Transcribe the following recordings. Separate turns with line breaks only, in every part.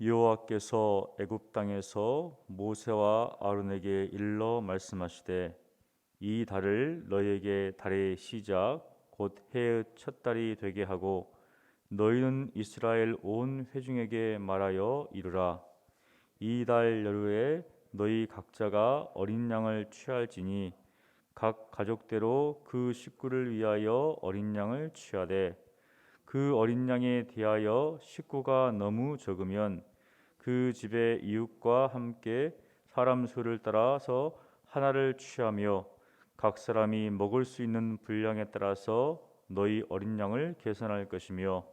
여호와께서 애굽 땅에서 모세와 아론에게 일러 말씀하시되 이 달을 너희에게 달의 시작 곧 해의 첫 달이 되게 하고 너희는 이스라엘 온 회중에게 말하여 이르라. 이 달 열후에 너희 각자가 어린 양을 취할지니 각 가족대로 그 식구를 위하여 어린 양을 취하되 그 어린 양에 대하여 식구가 너무 적으면 그 집의 이웃과 함께 사람 수를 따라서 하나를 취하며 각 사람이 먹을 수 있는 분량에 따라서 너희 어린 양을 계산할 것이며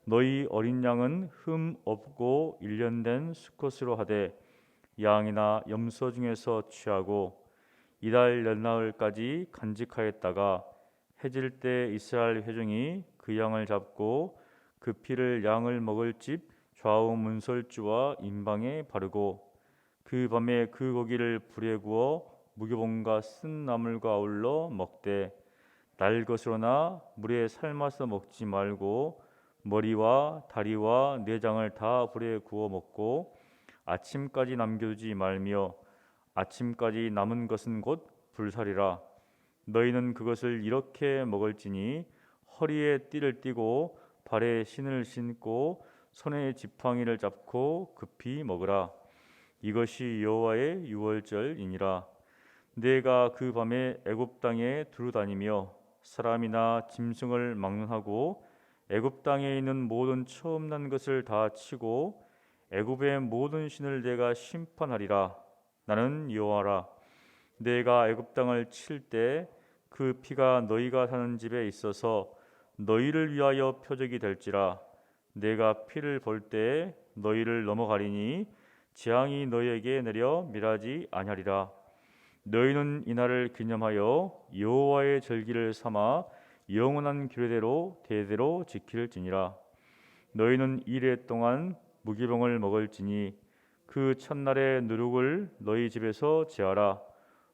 너희 어린 양은 흠 없고 일련된 수컷으로 하되 양이나 염소 중에서 취하고 이달 열나흘까지 간직하였다가 해질 때 이스라엘 회중이 그 양을 잡고 그 피를 양을 먹을 집 좌우 문설주와 임방에 바르고 그 밤에 그 고기를 불에 구워 무교봉과 쓴 나물과 아울러 먹되 날 것으로나 물에 삶아서 먹지 말고 머리와 다리와 내장을 다 불에 구워 먹고 아침까지 남겨두지 말며 아침까지 남은 것은 곧 불살이라. 너희는 그것을 이렇게 먹을지니 허리에 띠를 띠고 발에 신을 신고 손에 지팡이를 잡고 급히 먹으라. 이것이 여호와의 유월절이니라. 내가 그 밤에 애굽 땅에 두루 다니며 사람이나 짐승을 막론하고 애굽 땅에 있는 모든 처음 난 것을 다 치고 애굽의 모든 신을 내가 심판하리라. 나는 여호와라. 내가 애굽 땅을 칠 때 그 피가 너희가 사는 집에 있어서 너희를 위하여 표적이 될지라. 내가 피를 볼 때에 너희를 넘어가리니 재앙이 너희에게 내려 멸하지 아니하리라. 너희는 이날을 기념하여 여호와의 절기를 삼아 영원한 규례대로 대대로 지킬지니라. 너희는 이레 동안 무기병을 먹을지니 그 첫날의 누룩을 너희 집에서 제하라.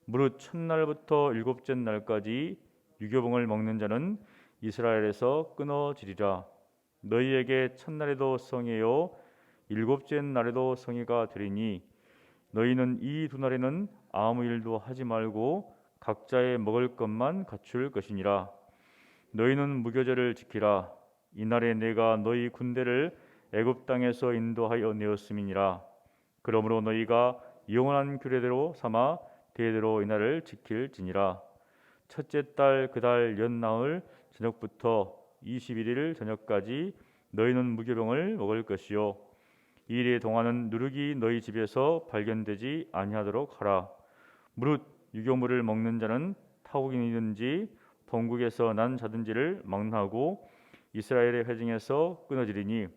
무릇 첫날부터 일곱째 날까지 유교병을 먹는 자는 이스라엘에서 끊어지리라. 너희에게 첫날에도 성회요 일곱째 날에도 성회가 되리니 너희는 이 두 날에는 아무 일도 하지 말고 각자의 먹을 것만 갖출 것이니라. 너희는 무교절을 지키라. 이날에 내가 너희 군대를 애굽 땅에서 인도하여 내었음이니라. 그러므로 너희가 영원한 규례대로 삼아 대대로 이날을 지킬지니라. 첫째 달 그 달 연나흘 저녁부터 21일 저녁까지 너희는 무교병을 먹을 것이요 이일의 동안은 누룩이 너희 집에서 발견되지 아니하도록 하라. 무릇 유교물을 먹는 자는 타국인이든지 본국에서 난 자든지를 막론하고 이스라엘의 회중에서 끊어지리니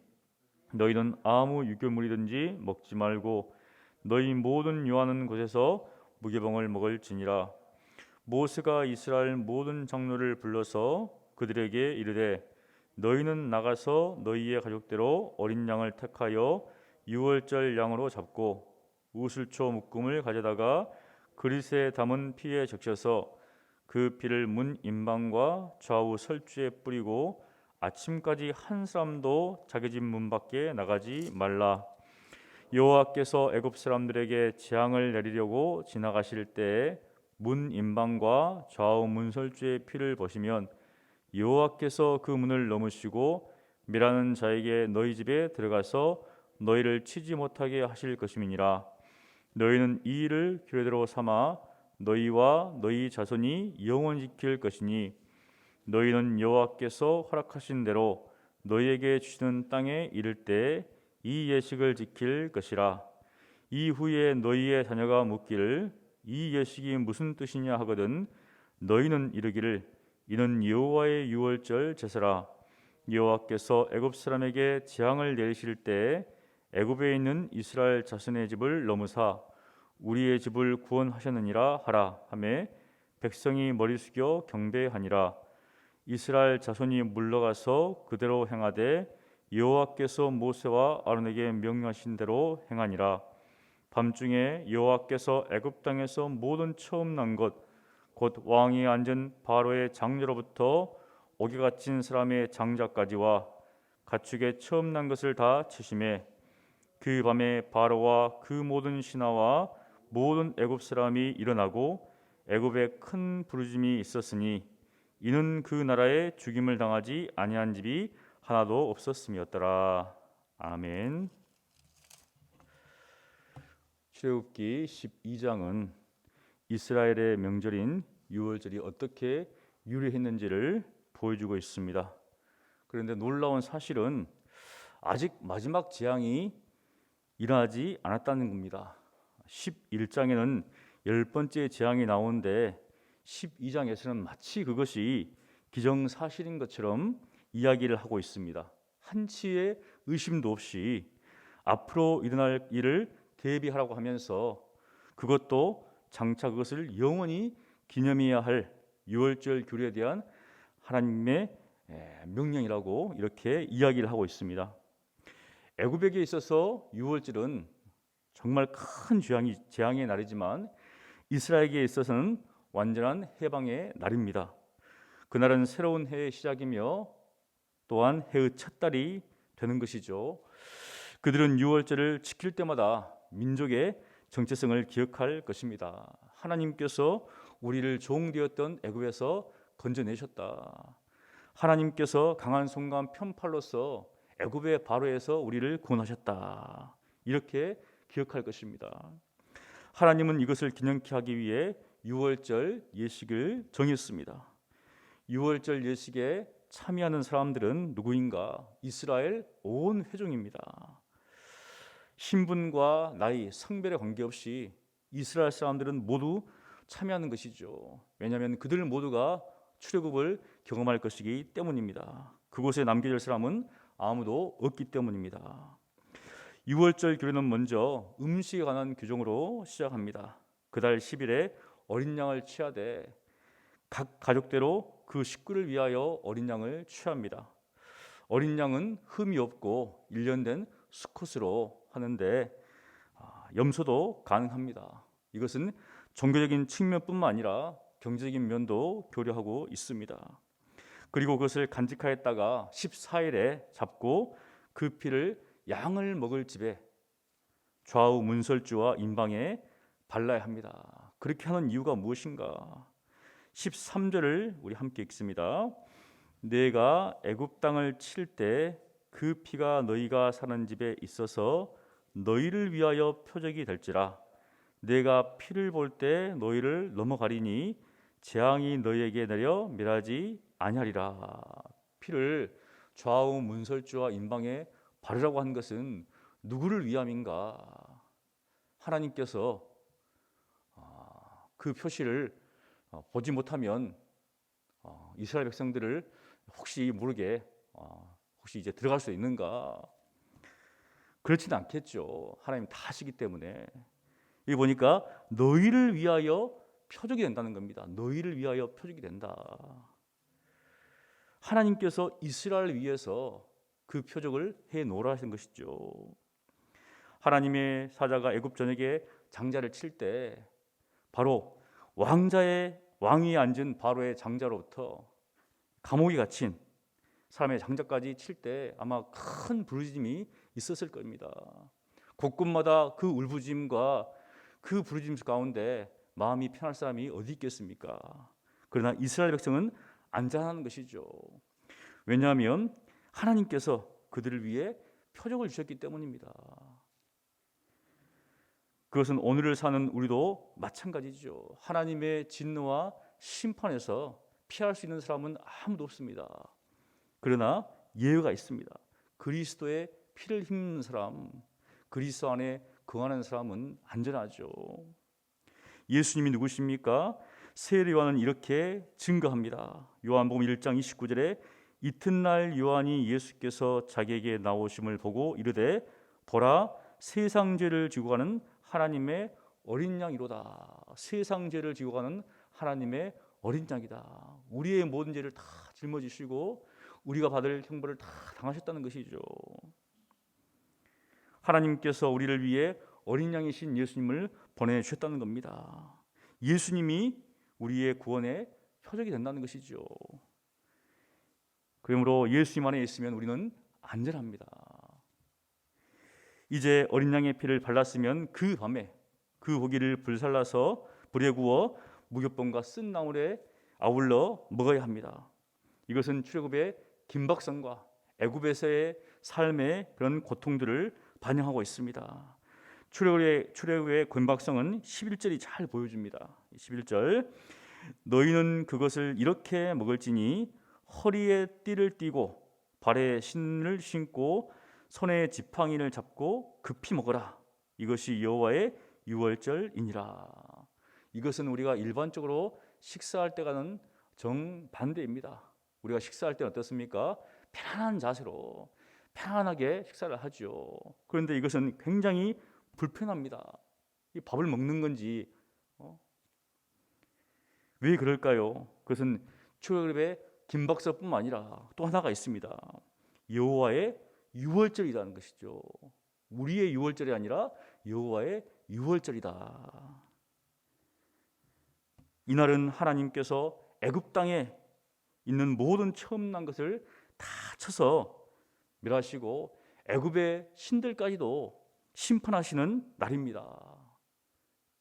너희는 아무 유교물이든지 먹지 말고 너희 모든 요하는 곳에서 무교병을 먹을지니라. 모세가 이스라엘 모든 장로를 불러서 그들에게 이르되 너희는 나가서 너희의 가족대로 어린 양을 택하여 유월절 양으로 잡고 우슬초 묶음을 가져다가 그릇에 담은 피에 적셔서 그 피를 문 임방과 좌우 설주에 뿌리고 아침까지 한 사람도 자기 집 문 밖에 나가지 말라. 여호와께서 애굽 사람들에게 재앙을 내리려고 지나가실 때에 문 임방과 좌우 문설주의 피를 보시면 여호와께서 그 문을 넘으시고 멸하는 자에게 너희 집에 들어가서 너희를 치지 못하게 하실 것임이니라. 너희는 이 일을 규례대로 삼아 너희와 너희 자손이 영원히 지킬 것이니 너희는 여호와께서 허락하신 대로 너희에게 주시는 땅에 이를 때 이 예식을 지킬 것이라. 이후에 너희의 자녀가 묻기를 이 예식이 무슨 뜻이냐 하거든 너희는 이르기를 이는 여호와의 유월절 제사라. 여호와께서 애굽 사람에게 재앙을 내리실 때에 애굽에 있는 이스라엘 자손의 집을 넘으사 우리의 집을 구원하셨느니라 하라 하매 백성이 머리 숙여 경배하니라. 이스라엘 자손이 물러가서 그대로 행하되 여호와께서 모세와 아론에게 명령하신 대로 행하니라. 밤중에 여호와께서 애굽 땅에서 모든 처음 난 것 곧 왕이 앉은 바로의 장녀로부터 옥에 갇힌 사람의 장자까지와 가축의 처음 난 것을 다 치심에 그 그 밤에 바로와 그 모든 신하와 모든 애굽 사람이 일어나고 애굽에 큰 부르짐이 있었으니 이는 그 나라에 죽임을 당하지 아니한 집이 하나도 없었음이었더라. 아멘. 출애굽기 12장은 이스라엘의 명절인 유월절이 어떻게 유래했는지를 보여주고 있습니다. 그런데 놀라운 사실은 아직 마지막 재앙이 일어나지 않았다는 겁니다. 11장에는 10번째 재앙이 나오는데 12장에서는 마치 그것이 기정사실인 것처럼 이야기를 하고 있습니다. 한치의 의심도 없이 앞으로 일어날 일을 대비하라고 하면서 그것도 장차 그것을 영원히 기념해야 할 유월절 규례에 대한 하나님의 명령이라고 이렇게 이야기를 하고 있습니다. 애굽에게 있어서 유월절은 정말 큰 재앙의 날이지만 이스라엘에게 있어서는 완전한 해방의 날입니다. 그날은 새로운 해의 시작이며 또한 해의 첫 달이 되는 것이죠. 그들은 유월절을 지킬 때마다 민족의 정체성을 기억할 것입니다. 하나님께서 우리를 종되었던 애굽에서 건져내셨다. 하나님께서 강한 손과 편팔로서 애굽의 바로에서 우리를 구원하셨다. 이렇게 기억할 것입니다. 하나님은 이것을 기념케 하기 위해 유월절 예식을 정했습니다. 유월절 예식에 참여하는 사람들은 누구인가? 이스라엘 온 회중입니다. 신분과 나이, 성별에 관계없이 이스라엘 사람들은 모두 참여하는 것이죠. 왜냐하면 그들 모두가 출애굽을 경험할 것이기 때문입니다. 그곳에 남겨질 사람은 아무도 없기 때문입니다. 유월절 규례는 먼저 음식에 관한 규정으로 시작합니다. 그달 10일에 어린 양을 취하되 각 가족대로 그 식구를 위하여 어린 양을 취합니다. 어린 양은 흠이 없고 일련된 수컷으로 하는데 염소도 가능합니다. 이것은 종교적인 측면뿐만 아니라 경제적인 면도 교류하고 있습니다. 그리고 그것을 간직하였다가 14일에 잡고 그 피를 양을 먹을 집에 좌우 문설주와 임방에 발라야 합니다. 그렇게 하는 이유가 무엇인가? 13절을 우리 함께 읽습니다. 내가 애굽 땅을 칠 때 그 피가 너희가 사는 집에 있어서 너희를 위하여 표적이 될지라. 내가 피를 볼 때 너희를 넘어가리니 재앙이 너희에게 내려 멸하지 아니하리라. 피를 좌우 문설주와 임방에 바르라고 한 것은 누구를 위함인가? 하나님께서 그 표시를 보지 못하면 이스라엘 백성들을 혹시 모르게 혹시 이제 들어갈 수 있는가? 그렇지는 않겠죠. 하나님 다 아시기 때문에. 여기 보니까 너희를 위하여 표적이 된다는 겁니다. 너희를 위하여 표적이 된다. 하나님께서 이스라엘을 위해서 그 표적을 해 놓으라 하신 것이죠. 하나님의 사자가 애굽 전역에 장자를 칠 때 바로 왕위에 앉은 바로의 장자로부터 감옥에 갇힌 사람의 장자까지 칠 때 아마 큰 부르짖음이 있었을 겁니다. 곳곳마다 그 울부짖음과 그 부르짖음 가운데 마음이 편할 사람이 어디 있겠습니까? 그러나 이스라엘 백성은 안전한 것이죠. 왜냐하면 하나님께서 그들을 위해 표적을 주셨기 때문입니다. 그것은 오늘을 사는 우리도 마찬가지죠. 하나님의 진노와 심판에서 피할 수 있는 사람은 아무도 없습니다. 그러나 예외가 있습니다. 그리스도의 피를 힘입는 사람, 그리스도 안에 거하는 사람은 안전하죠. 예수님이 누구십니까? 세례 요한은 이렇게 증거합니다. 요한복음 1장 29절에 이튿날 요한이 예수께서 자기에게 나오심을 보고 이르되 보라 세상 죄를 지고 가는 하나님의 어린 양이로다. 세상 죄를 지고 가는 하나님의 어린 양이다. 우리의 모든 죄를 다 짊어지시고 우리가 받을 형벌을 다 당하셨다는 것이죠. 하나님께서 우리를 위해 어린 양이신 예수님을 보내주셨다는 겁니다. 예수님이 우리의 구원의 표적이 된다는 것이죠. 그러므로 예수님 안에 있으면 우리는 안전합니다. 이제 어린 양의 피를 발랐으면 그 밤에 그 고기를 불살라서 불에 구워 무교병과 쓴 나물에 아울러 먹어야 합니다. 이것은 출애굽의 긴박성과 애굽에서의 삶의 그런 고통들을 반영하고 있습니다. 출애굽의 긴박성은 11절이 잘 보여줍니다. 11절, 너희는 그것을 이렇게 먹을지니 허리에 띠를 띠고 발에 신을 신고 손에 지팡이를 잡고 급히 먹어라. 이것이 여호와의 유월절이니라. 이것은 우리가 일반적으로 식사할 때와는 정반대입니다. 우리가 식사할 때는 어떻습니까? 편안한 자세로 편안하게 식사를 하죠. 그런데 이것은 굉장히 불편합니다. 이 밥을 먹는 건지 왜 그럴까요? 그것은 출애굽의 긴박성뿐만 아니라 또 하나가 있습니다. 여호와의 유월절이라는 것이죠. 우리의 유월절이 아니라 여호와의 유월절이다. 이날은 하나님께서 애굽 땅에 있는 모든 처음 난 것을 다 쳐서 멸하시고 애굽의 신들까지도 심판하시는 날입니다.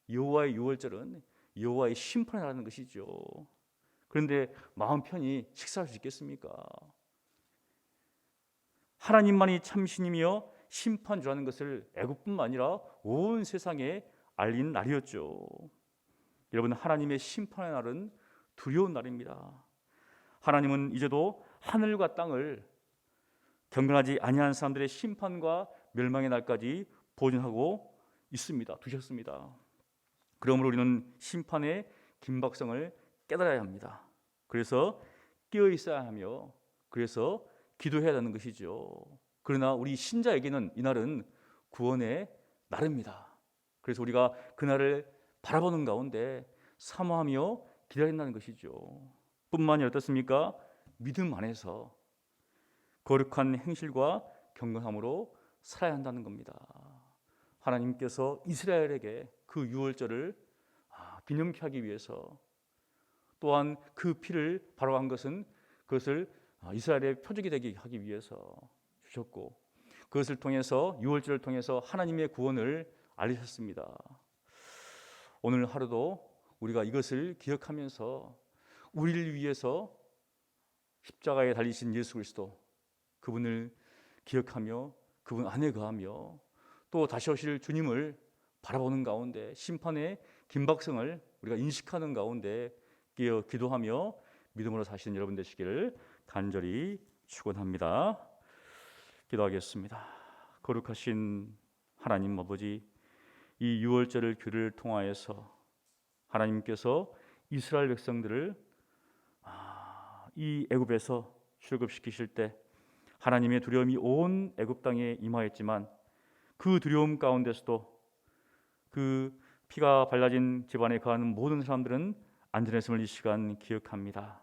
여호와의 유월절은 여호와의 심판이라는 것이죠. 그런데 마음 편히 식사할 수 있겠습니까? 하나님만이 참 신이며 심판주라는 것을 애굽뿐만 아니라 온 세상에 알린 날이었죠. 여러분, 하나님의 심판의 날은 두려운 날입니다. 하나님은 이제도 하늘과 땅을 경건하지 아니한 사람들의 심판과 멸망의 날까지 보존하고 있습니다. 두셨습니다. 그러므로 우리는 심판의 긴박성을 깨달아야 합니다. 그래서 깨어 있어야 하며 그래서 기도해야 하는 것이죠. 그러나 우리 신자에게는 이날은 구원의 날입니다. 그래서 우리가 그날을 바라보는 가운데 사모하며 기다린다는 것이죠. 뿐만이 어떻습니까? 믿음 안에서 거룩한 행실과 경건함으로 살아야 한다는 겁니다. 하나님께서 이스라엘에게 그 유월절을 기념케 하기 위해서 또한 그 피를 발효한 것은 그것을 이스라엘의 표적이 되게 하기 위해서 주셨고 그것을 통해서 유월절을 통해서 하나님의 구원을 알리셨습니다. 오늘 하루도 우리가 이것을 기억하면서 우리를 위해서 십자가에 달리신 예수 그리스도 그분을 기억하며 그분 안에 거하며 또 다시 오실 주님을 바라보는 가운데 심판의 긴박성을 우리가 인식하는 가운데 깨어 기도하며 믿음으로 사시는 여러분 되시기를 간절히 축원합니다. 기도하겠습니다. 거룩하신 하나님 아버지, 이 유월절을 규를 통하여서 하나님께서 이스라엘 백성들을 이 애굽에서 출애굽시키실 때 하나님의 두려움이 온 애굽 땅에 임하였지만 그 두려움 가운데서도 그 피가 발라진 집안에 거하는 모든 사람들은 안전했음을 이 시간 기억합니다.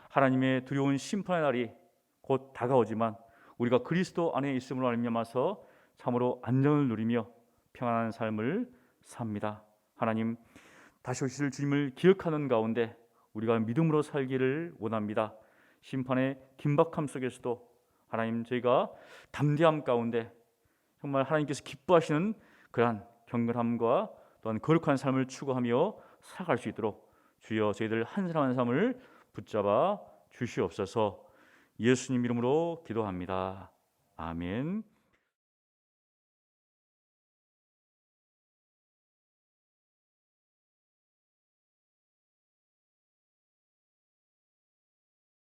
하나님의 두려운 심판의 날이 곧 다가오지만 우리가 그리스도 안에 있음으로 말미암아서 참으로 안전을 누리며 평안한 삶을 삽니다. 하나님, 다시 오실 주님을 기억하는 가운데 우리가 믿음으로 살기를 원합니다. 심판의 긴박함 속에서도 하나님, 저희가 담대함 가운데 정말 하나님께서 기뻐하시는 그러한 경건함과 또한 거룩한 삶을 추구하며 살아갈 수 있도록 주여 저희들 한 사람 한 사람을 붙잡아 주시옵소서. 예수님 이름으로 기도합니다. 아멘.